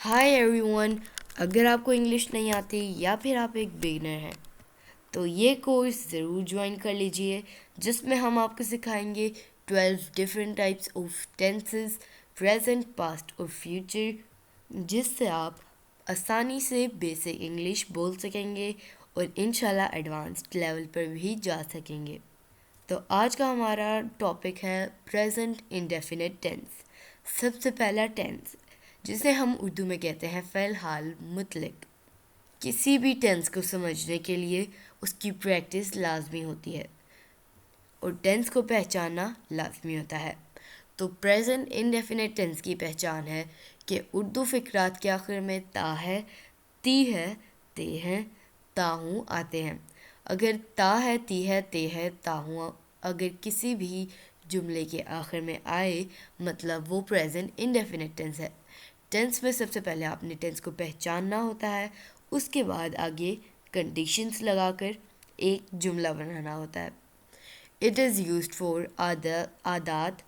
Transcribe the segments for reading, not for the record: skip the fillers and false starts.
Hi everyone. अगर आपको English नहीं आती या फिर आप एक बिगिनर हैं तो ये कोर्स ज़रूर ज्वाइन कर लीजिए, जिसमें हम आपको सिखाएंगे 12 different types of tenses, present, past और फ्यूचर, जिससे आप आसानी से बेसिक इंग्लिश बोल सकेंगे और इंशाल्लाह एडवांस्ड लेवल पर भी जा सकेंगे। तो आज का हमारा टॉपिक है प्रेजेंट इंडेफिनिट टेंस। सबसे पहला टेंस, जिसे हम उर्दू में कहते हैं फ़िलहाल मुतलक। किसी भी टेंस को समझने के लिए उसकी प्रैक्टिस लाजमी होती है और टेंस को पहचानना लाजमी होता है। तो प्रेजेंट इंडेफिनिट टेंस की पहचान है कि उर्दू फ़िक्रात के आखिर में ता है, ती है, ते हैं, ताहूँ आते हैं। अगर ता है, ती है, ते है, ताहूँ अगर किसी भी जुमले के आखिर में आए, मतलब वो प्रेजेंट इंडेफिनिट टेंस है। टेंस में सबसे पहले आपने टेंस को पहचानना होता है, उसके बाद आगे कंडीशंस लगाकर एक जुमला बनाना होता है। इट इज़ यूज्ड फॉर आदात,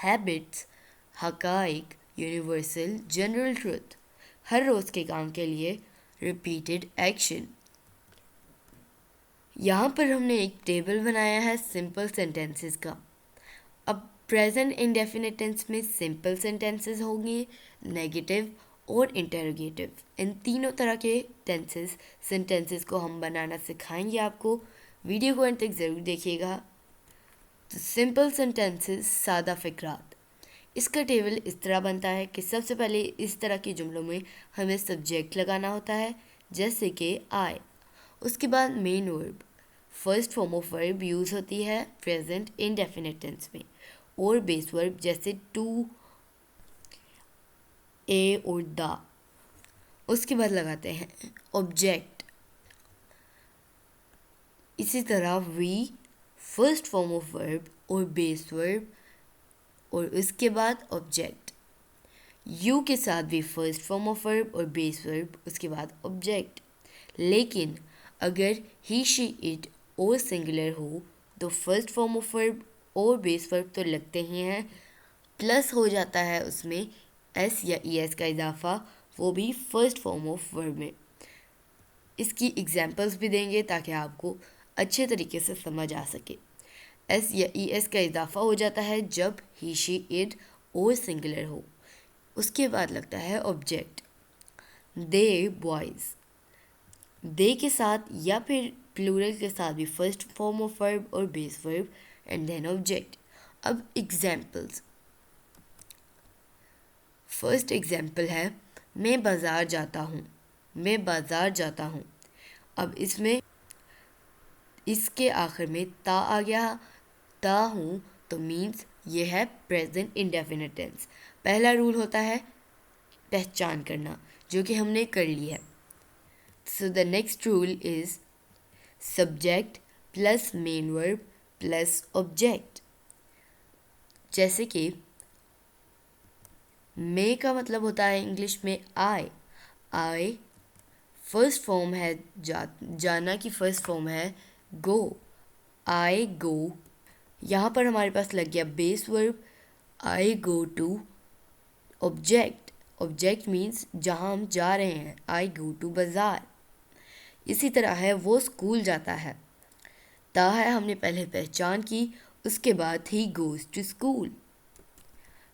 हैबिट्स, हकाइक, यूनिवर्सल, जनरल ट्रुथ, हर रोज़ के काम के लिए, रिपीटेड एक्शन। यहाँ पर हमने एक टेबल बनाया है सिंपल सेंटेंसेस का। अब प्रेजेंट इंडेफिनिट टेंस में सिंपल सेंटेंसेस होंगे, नेगेटिव और इंटरोगेटिव। इन तीनों तरह के सेंटेंसेस को हम बनाना सिखाएंगे आपको। वीडियो को अंत तक ज़रूर देखिएगा। तो सिंपल सेंटेंसेस, सादा फ़िक्रात। इसका टेबल इस तरह बनता है कि सबसे पहले इस तरह के जुमलों में हमें सब्जेक्ट लगाना होता है, जैसे कि आई। उसके बाद main verb, first form of verb use होती है प्रेजेंट इंडेफिनिट टेंस में, और बेस वर्ब जैसे टू, ए और दा। उसके बाद लगाते हैं ऑब्जेक्ट। इसी तरह we, first form of verb और बेस वर्ब, और उसके बाद ऑब्जेक्ट। यू के साथ भी फर्स्ट फॉर्म ऑफ वर्ब और बेस वर्ब, उसके बाद ऑब्जेक्ट। लेकिन अगर ही, शी, इट और सिंगुलर हो तो फर्स्ट फॉर्म ऑफ वर्ब और बेस वर्ब तो लगते ही हैं, प्लस हो जाता है उसमें एस या ई एस का इजाफा, वो भी फर्स्ट फॉर्म ऑफ वर्ब में। इसकी एग्जांपल्स भी देंगे ताकि आपको अच्छे तरीके से समझ आ सके। एस या ई एस का इजाफा हो जाता है जब ही, शी, इट और सिंगुलर हो। उसके बाद लगता है ऑब्जेक्ट। दे, बॉयज़। दे के साथ या फिर प्लूरल के साथ भी फर्स्ट फॉर्म ऑफ वर्ब और base verb and then object. अब एग्जांपल्स। फर्स्ट एग्जाम्पल है मैं बाज़ार जाता हूँ। मैं बाज़ार जाता हूँ। अब इसमें इसके आखिर में ता आ गया, ता हूँ, तो मीन्स ये है प्रेजेंट इंडेफिनिट टेंस। पहला रूल होता है पहचान करना, जो कि हमने कर लिया है। So the next rule is subject plus main verb plus object. जैसे कि मे का मतलब होता है इंग्लिश में आई। आई फर्स्ट फॉर्म है जाना की फर्स्ट फॉर्म है गो। आई गो। यहाँ पर हमारे पास लग गया base verb I go to object. Object means जहाँ हम जा रहे हैं, आई गो टू बाज़ार। इसी तरह है वो स्कूल जाता है। ता है हमने पहले पहचान की, उसके बाद ही गोज़ टू स्कूल।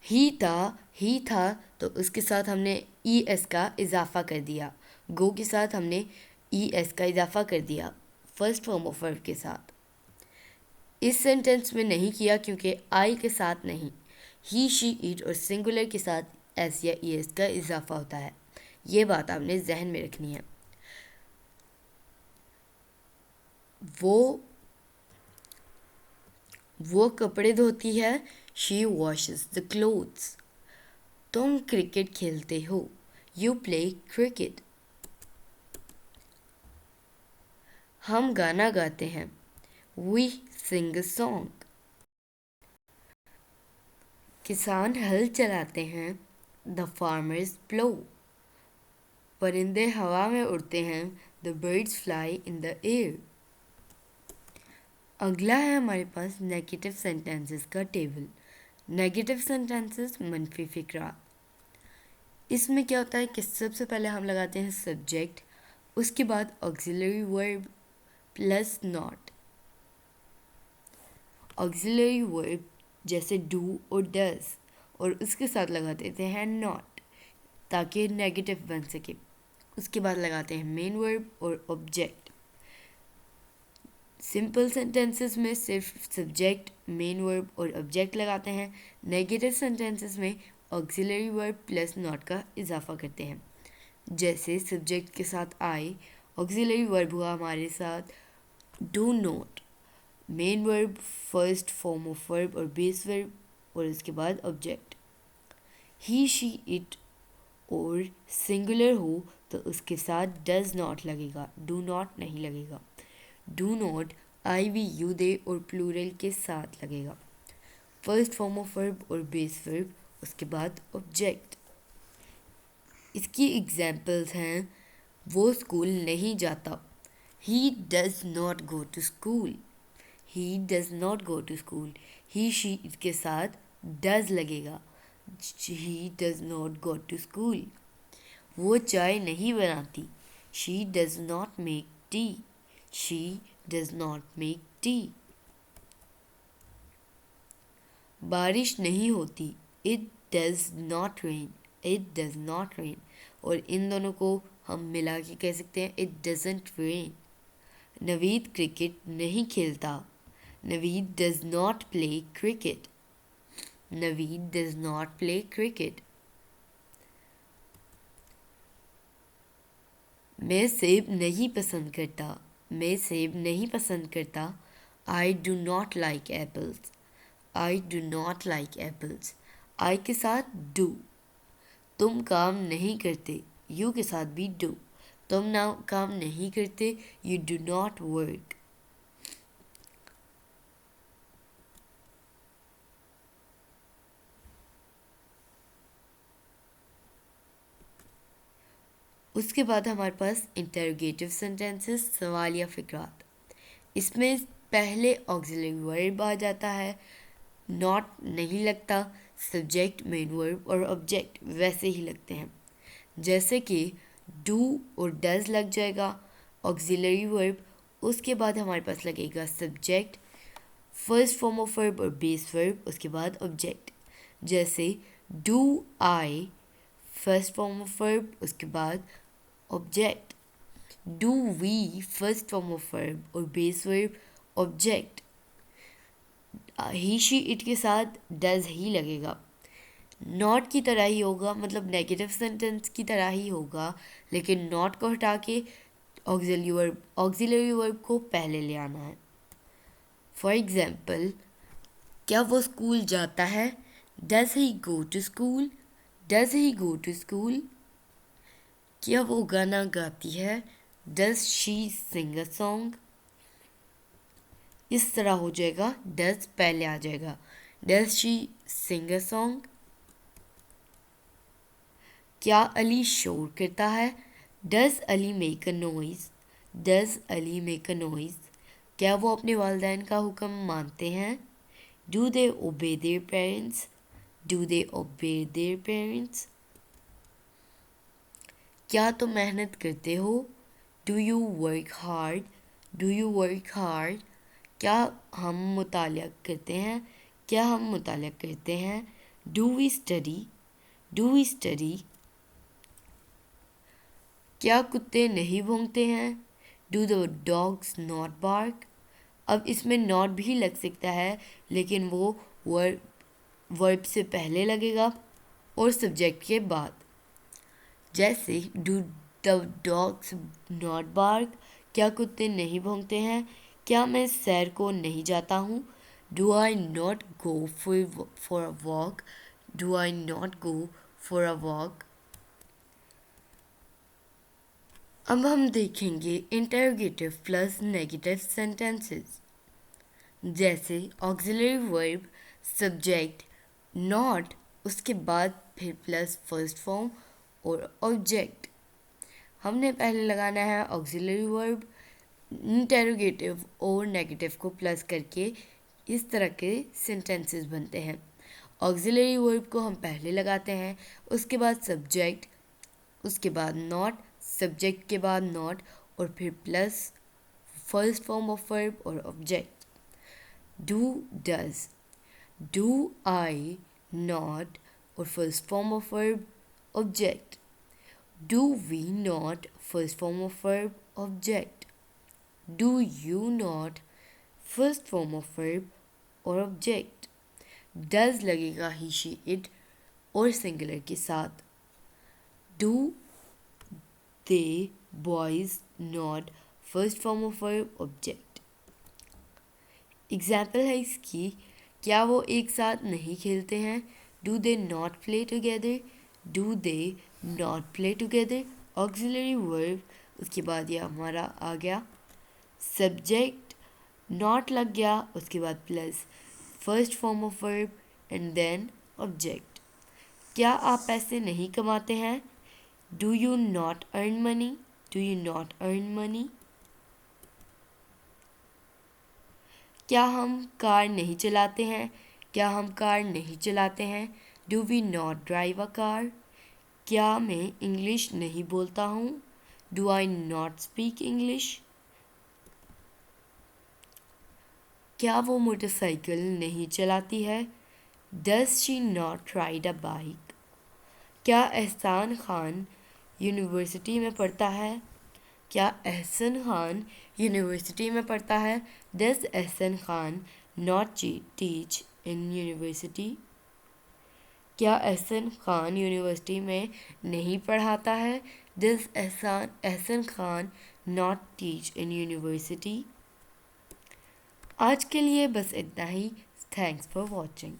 ही था तो उसके साथ हमने ई एस का इजाफा कर दिया। गो के साथ हमने ई एस का इजाफा कर दिया फर्स्ट फॉर्म ऑफ वर्ब के साथ। इस सेंटेंस में नहीं किया क्योंकि आई के साथ नहीं, ही, शी, इट और सिंगुलर के साथ एस या ई एस का इजाफा होता है। ये बात आपने जहन में रखनी है। वो कपड़े धोती है, शी वॉशेस द क्लोथ्स। तुम क्रिकेट खेलते हो, यू प्ले क्रिकेट। हम गाना गाते हैं, वी सिंग अ सॉन्ग। किसान हल चलाते हैं, द फार्मर्स प्लो। परिंदे हवा में उड़ते हैं, the birds fly in the air. अगला है हमारे पास नेगेटिव सेंटेंसेस का टेबल। नेगेटिव सेंटेंसेस, मनफी फिक्रा। इसमें क्या होता है कि सबसे पहले हम लगाते हैं सब्जेक्ट, उसके बाद auxiliary verb plus not. Auxiliary verb जैसे डू और डज, और उसके साथ लगा देते हैं नॉट ताकि नेगेटिव बन सके। उसके बाद लगाते हैं मेन वर्ब और ऑब्जेक्ट। सिंपल सेंटेंसेस में सिर्फ सब्जेक्ट, मेन वर्ब और ऑब्जेक्ट लगाते हैं। नेगेटिव सेंटेंसेस में ऑक्सिलरी वर्ब प्लस नॉट का इजाफा करते हैं। जैसे सब्जेक्ट के साथ आई, ऑक्सिलरी वर्ब हुआ हमारे साथ do not, main verb first form of verb और बेस वर्ब, और उसके बाद ऑब्जेक्ट। ही शी इट और सिंगुलर हो तो उसके साथ डज नॉट लगेगा, डू नॉट नहीं लगेगा। Do not I we you they और प्लूरल के साथ लगेगा। फर्स्ट फॉर्म ऑफ वर्ब और बेस वर्ब, उसके बाद ऑब्जेक्ट। इसकी एग्जाम्पल्स हैं वो स्कूल नहीं जाता, he does not go to school. He does not go to school, he she इसके साथ डज लगेगा, he does not go to school. वो चाय नहीं बनाती, she does not make tea, she does not make tea. बारिश नहीं होती, it does not rain, it does not rain, और इन दोनों को हम मिला के कह सकते हैं it doesn't rain. Naveed cricket नहीं खेलता, Naveed does not play cricket, Naveed does not play cricket. मैं सेब नहीं पसंद करता, मैं सेब नहीं पसंद करता, I do not like apples, I do not like apples. I के साथ डू। तुम काम नहीं करते, यू के साथ भी डू। तुम ना काम नहीं करते, यू डू नॉट वर्क। उसके बाद हमारे पास इंटरोगेटिव सेंटेंसेस, सवाल या फिक्रात। इसमें पहले ऑक्सिलरी वर्ब आ जाता है, नॉट नहीं लगता, सब्जेक्ट, मेन वर्ब और ऑब्जेक्ट वैसे ही लगते हैं। जैसे कि डू और डज लग जाएगा ऑक्सिलरी वर्ब, उसके बाद हमारे पास लगेगा subject, first form of verb और बेस वर्ब, उसके बाद ऑब्जेक्ट। जैसे do I, first form of verb, उसके बाद object. Do we, first form of verb और base verb, object. He she it के साथ डज ही लगेगा। नॉट की तरह ही होगा, मतलब नेगेटिव सेंटेंस की तरह ही होगा, लेकिन नॉट को हटा के ऑक्सिलरी वर्ब को पहले ले आना है। फॉर एग्जाम्पल, क्या वो स्कूल जाता है, does he go to school, does he go to school. क्या वो गाना गाती है, does she sing a song. इस तरह हो जाएगा, डज पहले आ जाएगा, does she sing a song. क्या अली शोर करता है, does Ali make a noise, does Ali make a noise. क्या वो अपने वालिदैन का हुक्म मानते हैं, डू दे ओबे देयर पेरेंट्स, डू दे ओबे देयर पेरेंट्स। क्या तुम मेहनत करते हो, do you work hard, do you work hard. क्या हम मुतालिया करते हैं, क्या हम मुतालिया करते हैं, do we study, do we study. क्या कुत्ते नहीं भौंकते हैं, do the dogs not bark. अब इसमें नॉट भी लग सकता है, लेकिन वो वर्ब से पहले लगेगा और सब्जेक्ट के बाद। जैसे do the dogs not bark, क्या कुत्ते नहीं भौंकते हैं, क्या मैं सैर को नहीं जाता हूँ, do I not go for a walk, do I not go for a walk. अब हम देखेंगे इंटरोगेटिव प्लस नेगेटिव सेंटेंसेस। जैसे ऑक्सिलरी वर्ब, सब्जेक्ट, नॉट, उसके बाद फिर प्लस फर्स्ट फॉर्म और ऑब्जेक्ट। हमने पहले लगाना है ऑक्सिलरी वर्ब, इंटरोगेटिव और नेगेटिव को प्लस करके इस तरह के सेंटेंसेस बनते हैं। ऑक्सिलरी वर्ब को हम पहले लगाते हैं, उसके बाद सब्जेक्ट, उसके बाद नॉट, सब्जेक्ट के बाद नॉट और फिर plus first form of verb और object. Do, does, do I not और first form of verb object. Do we not first form of verb object. Do you not first form of verb और object. Does लगेगा he, she, it और singular के साथ। Do they boys not first form of verb object. Example है इसकी, क्या वो एक साथ नहीं खेलते हैं? Do they not play together. Do they not play together auxiliary verb, उसके बाद ये हमारा आ गया सब्जेक्ट, नॉट लग गया, उसके बाद plus first form of verb and then object. क्या आप पैसे नहीं कमाते हैं? Do you not earn money. Do you not earn money. क्या हम कार नहीं चलाते हैं? क्या हम कार नहीं चलाते हैं? Do we not drive a car. क्या मैं इंग्लिश नहीं बोलता हूँ? Do I not speak English. क्या वो मोटरसाइकिल नहीं चलाती है? Does she not ride a bike. क्या एहसान खान यूनिवर्सिटी में पढ़ता है? क्या एहसन खान यूनिवर्सिटी में पढ़ता है? Does Ehsan Khan not teach in university. क्या एहसन खान यूनिवर्सिटी में नहीं पढ़ाता है? Does Ehsan Khan not teach in university. आज के लिए बस इतना ही। Thanks for watching.